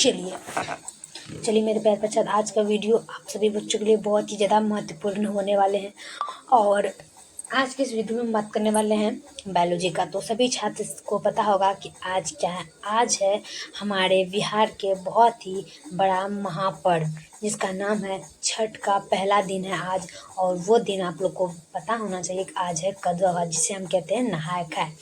चलिए चलिए मेरे प्यारे बच्चों, आज का वीडियो आप सभी बच्चों के लिए बहुत ही ज़्यादा महत्वपूर्ण होने वाले हैं। और आज के इस वीडियो में हम बात करने वाले हैं बायोलॉजी का। तो सभी छात्र को पता होगा कि आज क्या है। आज है हमारे बिहार के बहुत ही बड़ा महापर्व, जिसका नाम है छठ का पहला दिन है आज। और वो दिन आप लोग को पता होना चाहिए कि आज है कद्दूआ, जिसे हम कहते हैं नहाय खाए।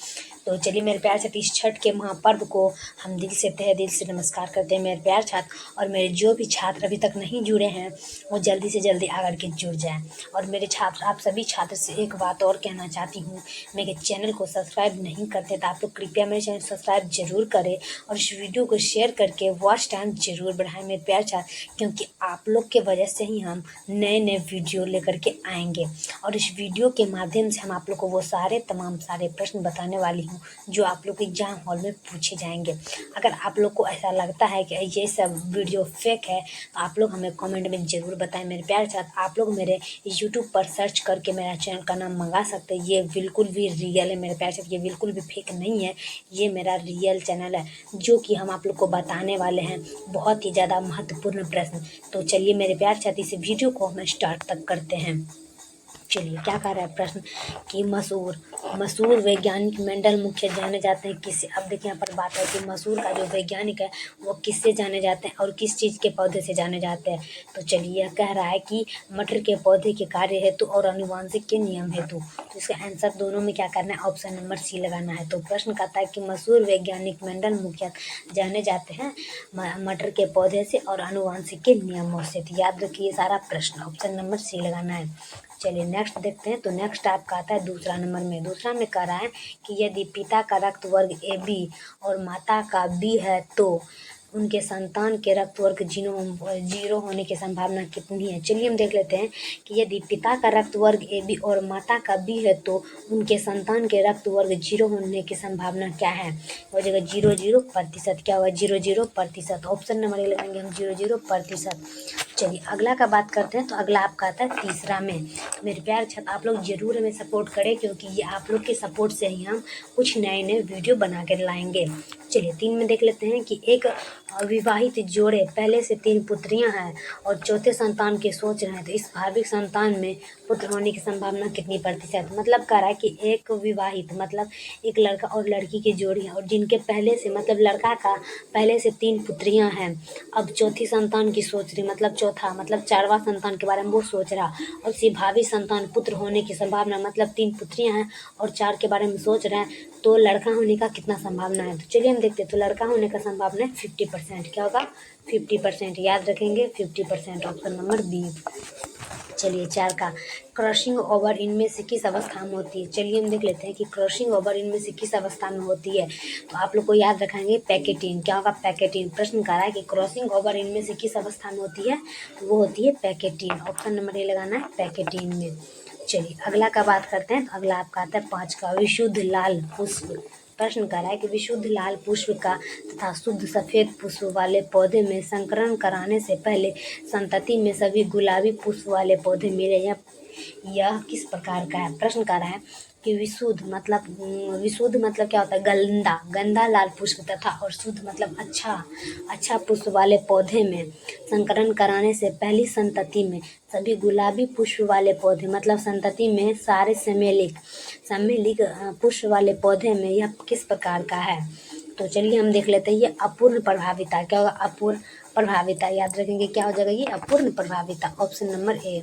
तो चलिए मेरे प्यार छात्र, इस छठ के महापर्व को हम दिल से तहे दिल से नमस्कार करते हैं मेरे प्यार छात्र। और मेरे जो भी छात्र अभी तक नहीं जुड़े हैं वो जल्दी से जल्दी आकर के जुड़ जाएं। और मेरे छात्र, आप सभी छात्र से एक बात और कहना चाहती हूँ, मेरे चैनल को सब्सक्राइब नहीं करते तो आप लोग कृपया मेरे चैनल सब्सक्राइब जरूर करें और इस वीडियो को शेयर करके वॉच टाइम जरूर बढ़ाएं मेरे प्यार छात्र, क्योंकि आप लोग के वजह से ही हम नए नए वीडियो लेकर के आएंगे। और इस वीडियो के माध्यम से हम आप लोग को वो तमाम सारे प्रश्न बताने वाली हूँ जो आप लोग एग्जाम हॉल में पूछे जाएंगे। अगर आप लोग को ऐसा लगता है कि ये सब वीडियो फेक है तो आप लोग हमें कमेंट में ज़रूर बताएं मेरे प्यारे छात्र। आप लोग मेरे यूट्यूब पर सर्च करके मेरा चैनल का नाम मंगा सकते हैं। ये बिल्कुल भी रियल है मेरे प्यारे छात्र, ये बिल्कुल भी फेक नहीं है। ये मेरा रियल चैनल है जो कि हम आप लोग को बताने वाले हैं बहुत ही ज़्यादा महत्वपूर्ण प्रश्न। तो चलिए मेरे प्यारे छात्र, इस वीडियो को हम स्टार्ट तक करते हैं। चलिए क्या कह रहा है प्रश्न कि मसूर वैज्ञानिक मेंडल मुख्य जाने जाते हैं किससे। अब देखिए यहाँ पर बात है कि मसूर का जो वैज्ञानिक है वो किससे जाने जाते हैं और किस चीज़ के पौधे से जाने जाते हैं। तो चलिए यह कह रहा है कि मटर के पौधे के कार्य हेतु और आनुवंशिक के नियम हेतु। तो इसका आंसर दोनों में क्या करना है, ऑप्शन नंबर सी लगाना है। तो प्रश्न कहता है कि मसूर वैज्ञानिक मेंडल मुख्य जाने जाते हैं मटर के पौधे से और आनुवंशिक के नियमों से। तो याद रखिए सारा प्रश्न ऑप्शन नंबर सी लगाना है। चलिए नेक्स्ट देखते हैं। तो नेक्स्ट आपका आता है दूसरा नंबर में। दूसरा में कह रहा है कि यदि पिता का रक्त वर्ग AB और माता का B है तो उनके संतान के रक्त वर्ग जीरो होने की संभावना कितनी है। चलिए हम देख लेते हैं कि यदि पिता का रक्त वर्ग AB और माता का B है तो उनके संतान के रक्त वर्ग 0 होने की संभावना क्या है। हो जाएगा 0% क्या होगा, 0% ऑप्शन नंबर लगाएंगे हम 0% चलिए अगला का बात करते हैं। तो अगला आपका आता है तीसरा में। मेरे प्यार छात्र, आप लोग जरूर हमें सपोर्ट करें, क्योंकि ये आप लोग के सपोर्ट से ही हम कुछ नए नए वीडियो बना कर लाएंगे। चलिए 3 में देख लेते हैं कि एक विवाहित जोड़े पहले से 3 पुत्रियां हैं और चौथे संतान के सोच रहे हैं, तो इस भाविक संतान में पुत्र होने की संभावना कितनी प्रतिशत। मतलब कह रहा है कि एक विवाहित मतलब एक लड़का और लड़की की जोड़ी है और जिनके पहले से मतलब लड़का का पहले से 3 पुत्रियां हैं। अब चौथी संतान की सोच रही, मतलब चौथा मतलब 4वां संतान के बारे में वो सोच रहा। और इसी भावी संतान पुत्र होने की संभावना मतलब 3 पुत्रियां हैं और 4 के बारे में सोच रहे हैं, तो लड़का होने का कितना संभावना है। तो चलिए हम देखते हैं। तो लड़का होने का संभावना है 50%। क्या होगा, 50%। याद रखेंगे 50%, ऑप्शन नंबर बी। चलिए 4 का क्रॉसिंग ओवर इनमें से किस अवस्था में होती है। चलिए हम देख लेते हैं कि क्रॉसिंग ओवर इनमें से किस अवस्था में होती है। तो आप लोग को याद रखेंगे पैकेटिन। क्या होगा, पैकेटिन। प्रश्न कह रहा है कि क्रॉसिंग ओवर इनमें से किस अवस्था में होती है, तो वो होती है पैकेटिन। ऑप्शन नंबर ए लगाना है, पैकेटिन में। चलिए अगला का बात करते हैं। तो अगला आपका आता है 5 का विशुद्ध लाल पुष्प। प्रश्न कर रहा है कि विशुद्ध लाल पुष्प का तथा शुद्ध सफेद पुष्प वाले पौधे में संकरण कराने से पहले संतति में सभी गुलाबी पुष्प वाले पौधे मिले, यह किस प्रकार का है। प्रश्न कर रहा है कि विशुद्ध मतलब क्या होता है, गंदा लाल पुष्प तथा और शुद्ध मतलब अच्छा पुष्प वाले पौधे में संकरण कराने से पहली संतति में सभी गुलाबी पुष्प वाले पौधे मतलब संतति में सारे सम्मिलित पुष्प वाले पौधे में यह किस प्रकार का है। तो चलिए हम देख लेते हैं। ये अपूर्ण प्रभाविता। क्या होगा, अपूर्ण प्रभाविता। याद रखेंगे क्या हो जाएगा, ये अपूर्ण प्रभाविता, ऑप्शन नंबर ए।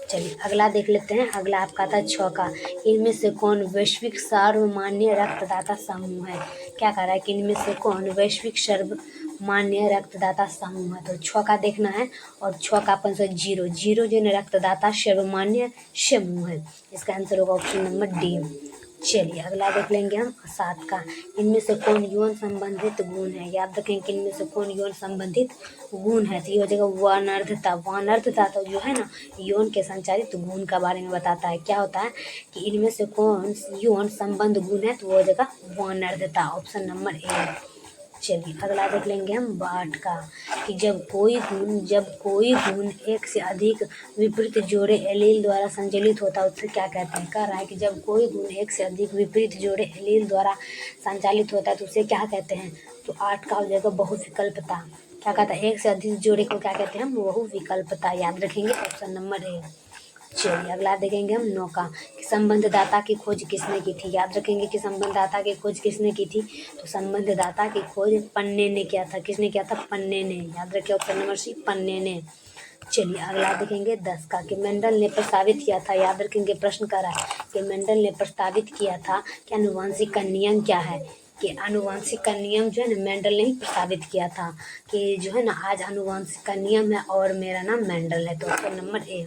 चलिए अगला देख लेते हैं। अगला आपका था 6 का इनमें से कौन वैश्विक सर्वमान्य रक्तदाता समूह है। क्या कह रहा है कि इनमें से कौन वैश्विक सर्वमान्य रक्तदाता समूह है। तो 6 का देखना है और 6 का अपन से 0 जो रक्तदाता सर्वमान्य समूह है। इसका आंसर होगा ऑप्शन नंबर डी। चलिए अगला देख लेंगे हम 7 का इनमें से कौन यौन संबंधित गुण है। याद रखें कि इनमें से कौन यौन संबंधित गुण है। तो ये हो जाएगा वानर्धता। तो जो है ना, यौन के संचारित गुण का बारे में बताता है। क्या होता है कि इनमें से कौन यौन संबंध गुण है, तो वो हो जाएगा वानर्धता, ऑप्शन नंबर ए। चलिए अगला देख लेंगे हम 8 का कि जब कोई गुण एक से अधिक विपरीत जोड़े एलील द्वारा संचालित होता है उससे क्या कहते हैं। कह रहा है कि जब कोई गुण एक से अधिक विपरीत जोड़े एलील द्वारा संचालित होता है तो उसे क्या कहते हैं। तो 8 का हो जाएगा बहुविकल्पता। क्या कहता है, एक से अधिक जोड़े को क्या कहते हैं हम, बहु विकल्पता। याद रखेंगे ऑप्शन नंबर ए। चलिए अगला देखेंगे हम 9 का, कि संबंधदाता की खोज किसने की थी। याद रखेंगे कि संबंधदाता की खोज किसने की थी, तो संबंधदाता की खोज पन्ने ने किया था। किसने किया था, पन्ने ने। याद रखिए ऑप्शन नंबर सी, पन्ने ने। चलिए अगला देखेंगे 10 का, कि मेंडल ने प्रस्तावित किया था। याद रखेंगे प्रश्न कर रहा है कि मेंडल ने प्रस्तावित किया था कि आनुवंशिक का नियम क्या है, कि आनुवंशिक का नियम जो है ना मेंडल ने ही प्रस्तावित किया था, कि जो है ना आज आनुवंशिक का नियम है और मेरा नाम मेंडल है। तो ऑप्शन नंबर ए।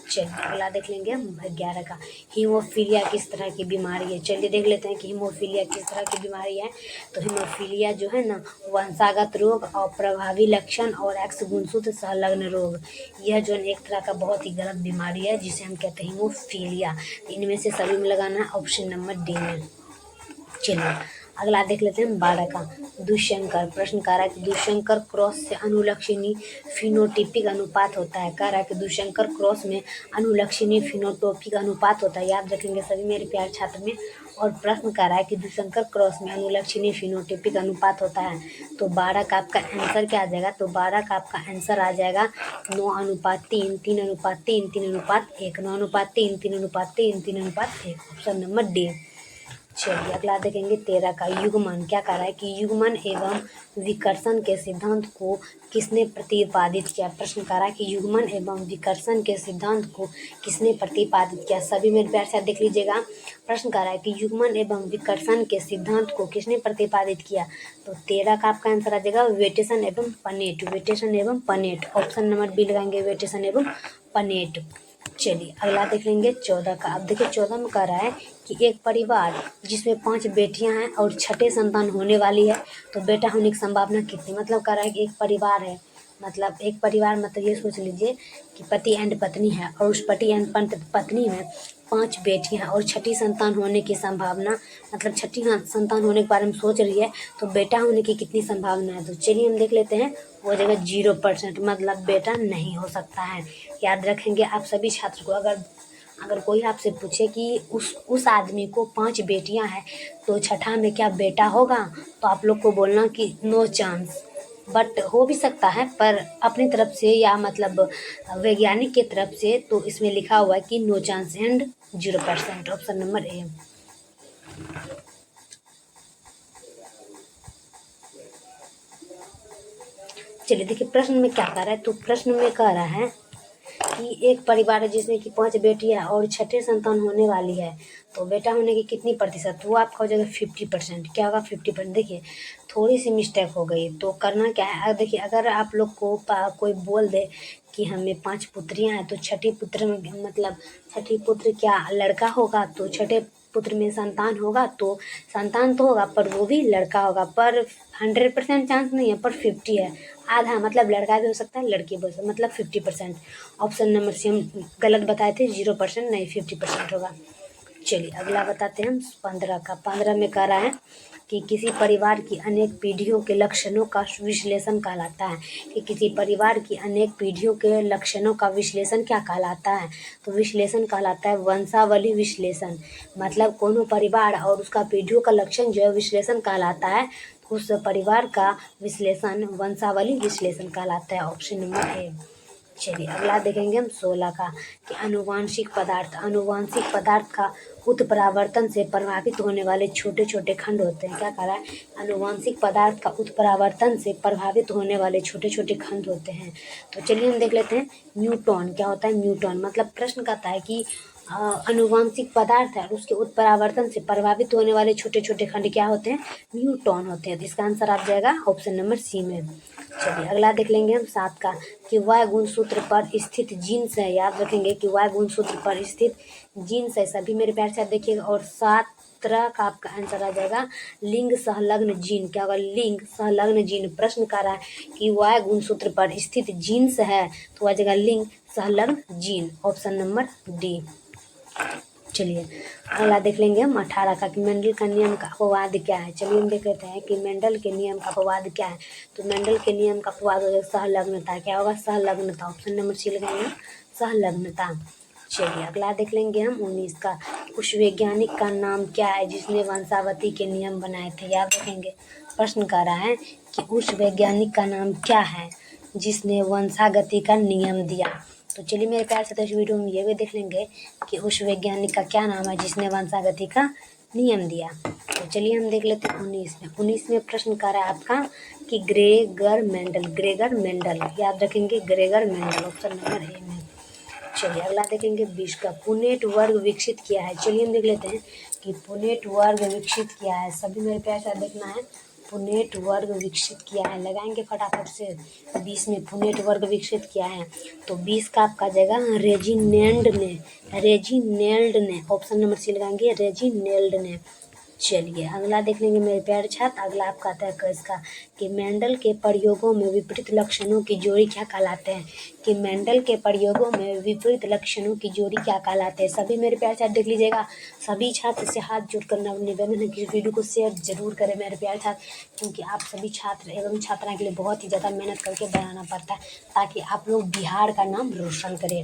चलिए अगला देख लेंगे हम 11 का, हीमोफीलिया किस तरह की बीमारी है। चलिए देख लेते हैं कि हीमोफीलिया किस तरह की बीमारी है। तो हीमोफीलिया जो है ना वंशागत रोग, अप्रभावी लक्षण और एक्स गुणसूत्र संलग्न रोग, यह जो है एक तरह का बहुत ही गलत बीमारी है जिसे हम कहते हैं हीमोफीलिया। तो इनमें से सभी में लगाना है ऑप्शन नंबर डी में। चलिए अगला देख लेते हैं 12 का, दुष्यंकर। प्रश्न कह रहा है कि दुष्यंकर क्रॉस से अनुलक्षणी फिनोटिपिक अनुपात होता है। कह रहा है कि दुष्यंकर क्रॉस में अनुलक्षणी फिनोटोपिक अनुपात होता है। याद रखेंगे सभी मेरे प्यारे छात्र में। और प्रश्न कह रहा है कि दुष्यंकर क्रॉस में अनुलक्षणी फिनोटिपिक अनुपात होता है। तो 12 का आपका आंसर क्या आ जाएगा, तो 12 का आपका आंसर आ जाएगा 9:3, 3:3, 3:1, 9:3, 3:3, 3:1। Option number D. चलिए अगला देखेंगे 13 का, युग्मन। क्या कह रहा है कि युग्मन एवं विकर्षण के सिद्धांत को किसने प्रतिपादित किया। प्रश्न कह रहा है कि युग्मन एवं विकर्षण के सिद्धांत को किसने प्रतिपादित किया। सभी मेरे प्यार से देख लीजिएगा। प्रश्न कह रहा है कि युग्मन एवं विकर्षण के सिद्धांत को किसने प्रतिपादित किया। तो 13 का आपका आंसर आ जाएगा वेटेसन एवं पनेट। वेटेसन एवं पनेट। ऑप्शन नंबर बी लगाएंगे, वेटेसन एवं पनेट। चलिए अगला देख लेंगे 14 का। अब देखिए 14 में कह रहा है कि एक परिवार जिसमें 5 बेटियां हैं और छठे संतान होने वाली है, तो बेटा होने की संभावना कितनी। मतलब कह रहा है कि एक परिवार है, मतलब एक परिवार मतलब ये सोच लीजिए कि पति एंड पत्नी है और उस पति एंड पत्नी में 5 बेटियां हैं और छठी संतान होने की संभावना, मतलब छठी संतान होने के बारे में सोच रही है, तो बेटा होने की कितनी संभावना है। तो चलिए हम देख लेते हैं, वो जगह 0%, मतलब बेटा नहीं हो सकता है। याद रखेंगे आप सभी छात्र को, अगर कोई आपसे पूछे कि उस आदमी को 5 बेटियां हैं तो छठा में क्या बेटा होगा, तो आप लोग को बोलना कि नो चांस, बट हो भी सकता है, पर अपनी तरफ से या मतलब वैज्ञानिक की तरफ से तो इसमें लिखा हुआ है कि no chance and 0%। Option number A. चलिए देखिए प्रश्न में क्या कह रहा है, तो प्रश्न में कह रहा है कि एक परिवार है जिसमें कि 5 बेटियां और छठे संतान होने वाली है, तो बेटा होने की कितनी प्रतिशत, वो आपका हो जाएगा 50%। क्या होगा 50%। देखिए थोड़ी सी मिस्टेक हो गई, तो करना क्या है, देखिए अगर आप लोग को कोई बोल दे कि हमें 5 पुत्रियां हैं, तो छठी पुत्र में मतलब छठी पुत्र क्या लड़का होगा, तो छठे पुत्र में संतान होगा, तो संतान तो होगा पर वो भी लड़का होगा, पर 100% चांस नहीं है, पर 50 है। आधा मतलब लड़का भी हो सकता है, लड़की भी हो सकता है, मतलब 50%। ऑप्शन नंबर सी हम गलत बताए थे, 0% नहीं 50% होगा। चलिए अगला बताते हैं हम 15 का। 15 में कह रहा है कि किसी परिवार की अनेक पीढ़ियों के लक्षणों का विश्लेषण कहलाता है, कि किसी परिवार की अनेक पीढ़ियों के लक्षणों का विश्लेषण क्या कहलाता है, तो विश्लेषण कहलाता है वंशावली विश्लेषण। मतलब कोनो परिवार और उसका पीढ़ियों का लक्षण जो है विश्लेषण कहलाता है, उस परिवार का विश्लेषण वंशावली विश्लेषण कहलाता है। Option number A. चलिए अगला देखेंगे हम 16 का, कि अनुवांशिक पदार्थ। अनुवांशिक पदार्थ का उत्परावर्तन से प्रभावित होने वाले छोटे छोटे खंड होते हैं। क्या कह रहा है, अनुवांशिक पदार्थ का उत्परावर्तन से प्रभावित होने वाले छोटे छोटे खंड होते हैं। तो चलिए हम देख लेते हैं न्यूट्रॉन। क्या होता है न्यूट्रॉन, मतलब प्रश्न कहता है कि अनुवांशिक पदार्थ है और उसके उत्परावर्तन से प्रभावित होने वाले छोटे छोटे खंड क्या होते हैं, न्यूट्रॉन होते हैं। तो इसका आंसर आ जाएगा ऑप्शन नंबर सी में। चलिए अगला देख लेंगे हम 7 का, कि वाय गुणसूत्र पर स्थित जीन्स है। याद रखेंगे कि वाय गुणसूत्र पर स्थित जीन्स है, सभी मेरे प्यार से देखिएगा। और 17 का आपका आंसर आ जाएगा लिंग संलग्न जीन। क्या होगा, लिंग संलग्न जीन। प्रश्न कर रहा है कि वाय गुणसूत्र पर स्थित जीन्स है, तो आ जाएगा लिंग संलग्न जीन। Option number D. चलिए अगला देख लेंगे हम 18 का, कि मेंडल का नियम का अपवाद क्या है। चलिए हम देख लेते हैं कि मेंडल के नियम का अपवाद क्या है। तो मेंडल के नियम का अपवाद हो जाएगा सहलग्नता। क्या होगा, सहलग्नता। ऑप्शन नंबर सी लगाएंगे, सहलग्नता। चलिए अगला देख लेंगे हम 19 का। उस वैज्ञानिक का नाम क्या है जिसने वंशावती के नियम बनाए थे? याद रखेंगे, प्रश्न कर रहा है कि उस वैज्ञानिक का नाम क्या है जिसने वंशागति का नियम दिया। तो चलिए मेरे प्यार से, तो इस वीडियो में ये भी देख लेंगे कि उस वैज्ञानिक का क्या नाम है जिसने वंशागति का नियम दिया। तो चलिए हम देख लेते हैं 19 में प्रश्न कर रहा है आपका कि ग्रेगर मेंडल, याद रखेंगे ग्रेगर मेंडल, ऑप्शन नंबर ए में। चलिए अगला देखेंगे 20 का। पुनेट वर्ग विकसित किया है। चलिए हम देख लेते हैं कि पुनेट वर्ग विकसित किया है। सभी मेरे प्यार से देखना है, पुनेट वर्ग विकसित किया है, लगाएंगे फटाफट से। 20 में पुनेट वर्ग विकसित किया है, तो 20 का आपका आ जाएगा रेजिनेल्ड ने, ऑप्शन नंबर सी लगाएंगे, रेजिनेल्ड ने। चलिए अगला देख लेंगे मेरे प्यारे छात्र। अगला आपका आता है 21 का कि मेंडल के प्रयोगों में विपरीत लक्षणों की जोड़ी क्या कहलाते हैं? कि मेंडल के प्रयोगों में विपरीत लक्षणों की जोड़ी क्या कहलाते हैं? सभी मेरे प्यारे छात्र देख लीजिएगा। सभी छात्र से हाथ जोड़कर निवेदन है कि इस वीडियो को शेयर जरूर करें मेरे प्यारे छात्र, क्योंकि आप सभी छात्र एवं छात्राओं के लिए बहुत ही ज़्यादा मेहनत करके बनाना पड़ता है ताकि आप लोग बिहार का नाम रोशन करें।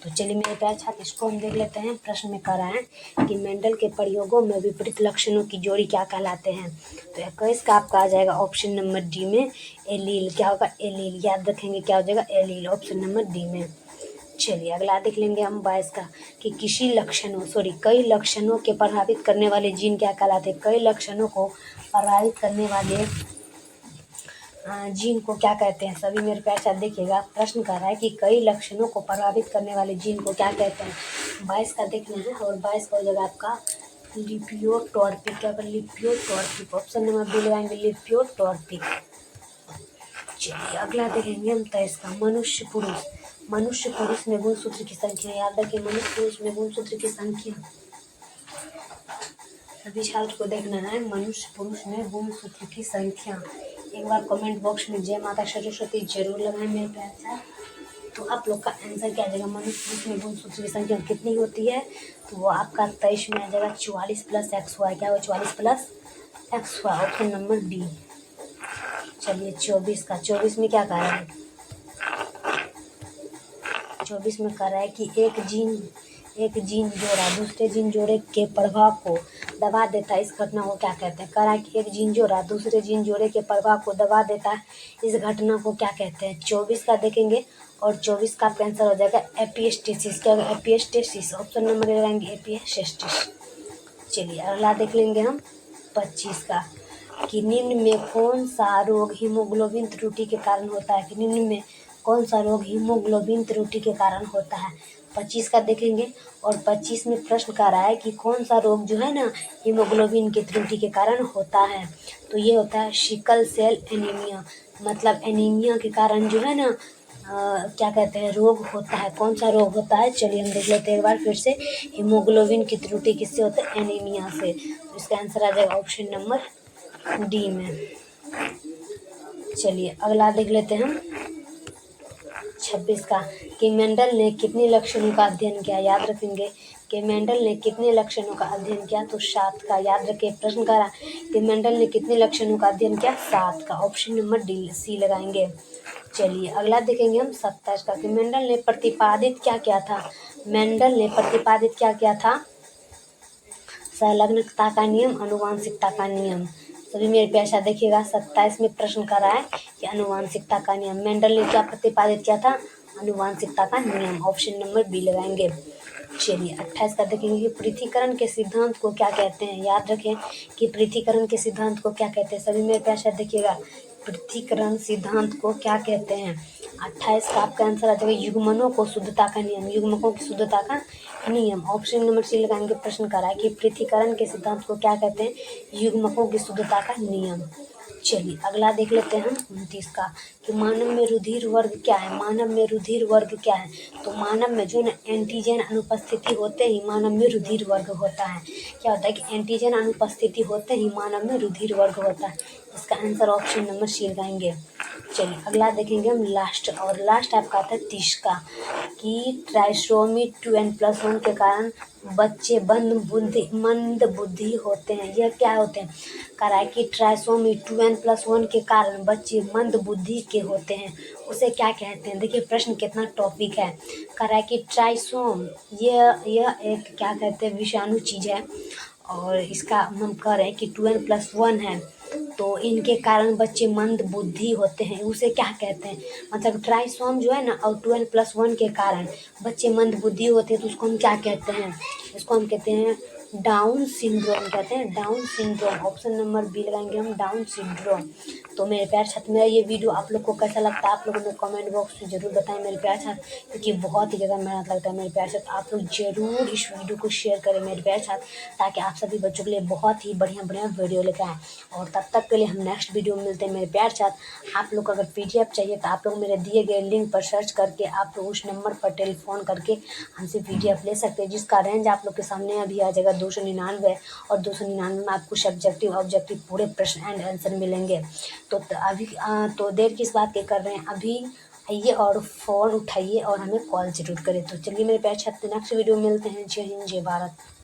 तो चलिए मेरे प्यारे छात्र, इसको हम देख लेते हैं। प्रश्न में कह रहा है कि मेंडल के प्रयोगों में विपरीत लक्षणों की जोड़ी क्या कहलाते हैं? तो 21 का आपका आ जाएगा ऑप्शन नंबर डी में, एलील। क्या होगा? एलील। याद रखेंगे क्या हो जाएगा? एलील, ऑप्शन नंबर डी में। चलिए अगला देख लेंगे हम 22 का कि कई लक्षणों के प्रभावित करने वाले जीन क्या कहलाते हैं? कई लक्षणों को प्रभावित करने वाले जीन को क्या कहते हैं? सभी मेरे प्यार साथ देखिएगा। प्रश्न कर रहा है कि कई लक्षणों को प्रभावित करने वाले जीन को क्या कहते हैं? 22 का देखना है, और 22 का हो जाएगा आपका लिपियोटॉर्पिक। क्या होगा? लिपियोटॉर्पिक, ऑप्शन नंबर बी लगाएंगे, लिपियोटॉर्पिक। चलिए अगला देखेंगे हम 23 का। मनुष्य पुरुष में गुणसूत्र की संख्या। याद रखिए, मनुष्य पुरुष में गुणसूत्र की संख्या सभी छात्र को देखना है। मनुष्य पुरुष में गुणसूत्र की संख्या, एक बार कमेंट बॉक्स में जय माता सरस्वती जरूर लगाएं मेरे प्यार से। तो आप लोग का आंसर क्या आ जाएगा? मनुष्य पुरुष में गुणसूत्र की संख्या कितनी होती है? तो वो आपका 23 में आ जाएगा 44 प्लस XY। क्या होगा? 44 plus XY, option number D. चलिए 24 का। 24 में क्या कह रहा है? 24 में कह रहा है कि एक जीन जोड़ा दूसरे जीन जोड़े के प्रभाव को दबा देता है, इस घटना को क्या कहते हैं? कह रहा है कि एक जीन जोड़ा दूसरे जीन जोड़े के प्रभाव को दबा देता है, इस घटना को क्या कहते हैं? 24 का देखेंगे, और 24 का आपका आंसर हो जाएगा एपिस्टेसिस। क्या होगा? एपिस्टेसिस, ऑप्शन नंबर लगाएंगे, एपिस्टेसिस। चलिए अगला देख लेंगे हम 25 का कि निम्न में कौन सा रोग हीमोग्लोबिन त्रुटि के कारण होता है? कि निम्न में कौन सा रोग हीमोग्लोबिन त्रुटि के कारण होता है? 25 का देखेंगे, और 25 में प्रश्न कर रहा है कि कौन सा रोग जो है ना हीमोग्लोबिन की त्रुटि के कारण होता है? तो ये होता है सिकल सेल एनीमिया, मतलब एनीमिया के कारण जो है ना क्या कहते हैं, रोग होता है। कौन सा रोग होता है? चलिए हम देख लेते हैं एक बार फिर से। हीमोग्लोबिन की त्रुटि किससे होता है? एनीमिया से। तो इसका आंसर आ जाएगा ऑप्शन नंबर डी में। चलिए अगला देख लेते हैं हम 26 का कि मेंडल ने कितने लक्षणों का अध्ययन किया? याद रखेंगे कि मेंडल ने कितने लक्षणों का अध्ययन किया? तो 7 का। याद रखें, प्रश्न करा कि मेंडल ने कितने लक्षणों का अध्ययन किया? 7 का, ऑप्शन नंबर डी सी लगाएंगे। चलिए अगला देखेंगे हम 27 का कि मेंडल ने प्रतिपादित क्या किया था? मेंडल ने प्रतिपादित क्या किया था? संलग्नता का नियम, आनुवांशिकता का नियम। सभी मेरे प्यार देखिएगा। 27 में प्रश्न कर रहा है कि आनुवांशिकता का नियम। मेंडल ने क्या प्रतिपादित किया था? आनुवांशिकता का नियम, ऑप्शन नंबर बी लगाएंगे। चलिए 28 का देखेंगे कि पृथक्करण के सिद्धांत को क्या कहते हैं? याद रखें कि पृथक्करण के सिद्धांत को क्या कहते हैं? सभी मेरे प्यार देखिएगा, पृथक्करण सिद्धांत को क्या कहते हैं? 28 का आपका आंसर आ जाएगा युग्मनों को शुद्धता का नियम, युग्मकों की शुद्धता का नियम, ऑप्शन नंबर सी लगाएंगे। प्रश्न करा है कि पृथक्करण के सिद्धांत को क्या कहते हैं? युग्मकों की शुद्धता का नियम। चलिए अगला देख लेते हैं हम 29 का कि मानव में रुधिर वर्ग क्या है? मानव में रुधिर वर्ग क्या है? तो मानव में जो ना एंटीजन अनुपस्थिति होते ही मानव में रुधिर वर्ग होता है। क्या होता है कि एंटीजन अनुपस्थिति होते ही मानव में रुधिर वर्ग होता है। इसका आंसर ऑप्शन नंबर सी लगाएंगे। चलिए अगला देखेंगे हम लास्ट, और लास्ट आपका आता है 30 का, कि ट्राइसोमी 2n+1 के कारण बच्चे मंद बुद्धि होते हैं। यह क्या होते हैं? कह रहा है कि ट्राइसोमी 2n+1 के कारण बच्चे मंद बुद्धि के होते हैं, उसे क्या कहते हैं? देखिए प्रश्न कितना टॉपिक है। कह रहा है कि ट्राइसोम यह एक क्या कहते हैं, विषाणु चीज़ है, और इसका हम कह रहे हैं कि 2n+1 है, तो इनके कारण बच्चे मंद बुद्धि होते हैं, उसे क्या कहते हैं? मतलब ट्राइसोम जो है ना, और 2n+1 के कारण बच्चे मंद बुद्धि होते हैं, तो उसको हम क्या कहते हैं? इसको हम कहते हैं डाउन सिंड्रोम, कहते हैं down syndrome. Option number B लगाएंगे हम, डाउन सिंड्रोम। तो मेरे प्यार छात्र, मेरा ये वीडियो आप लोग को कैसा लगता है आप लोगों ने कमेंट बॉक्स में जरूर बताएं मेरे प्यार छात्र, क्योंकि बहुत ही ज़्यादा मेहनत लगता है मेरे प्यार छात्र। आप लोग जरूर इस वीडियो को शेयर करें मेरे प्यार छात्र, ताकि आप सभी बच्चों के लिए बहुत ही बढ़िया वीडियो लेकर आएँ। और तब तक के लिए हम नेक्स्ट वीडियो में मिलते हैं मेरे प्यार छात्र। आप लोग को अगर PDF चाहिए तो आप लोग मेरे दिए गए लिंक पर सर्च करके आप लोग उस नंबर पर टेलीफोन करके हमसे PDF ले सकते हैं, जिसका रेंज आप लोग के सामने अभी आ जाएगा 299, और 299 में आपको सब्जेक्टिव ऑब्जेक्टिव पूरे प्रश्न एंड आंसर मिलेंगे। तो अभी तो देर किस बात के कर रहे हैं, अभी आइए और फ़ोन उठाइए और हमें कॉल जरूर करें। तो चलिए मेरे प्यारे छात्र, नेक्स्ट वीडियो में मिलते हैं। जय हिंद, जय भारत।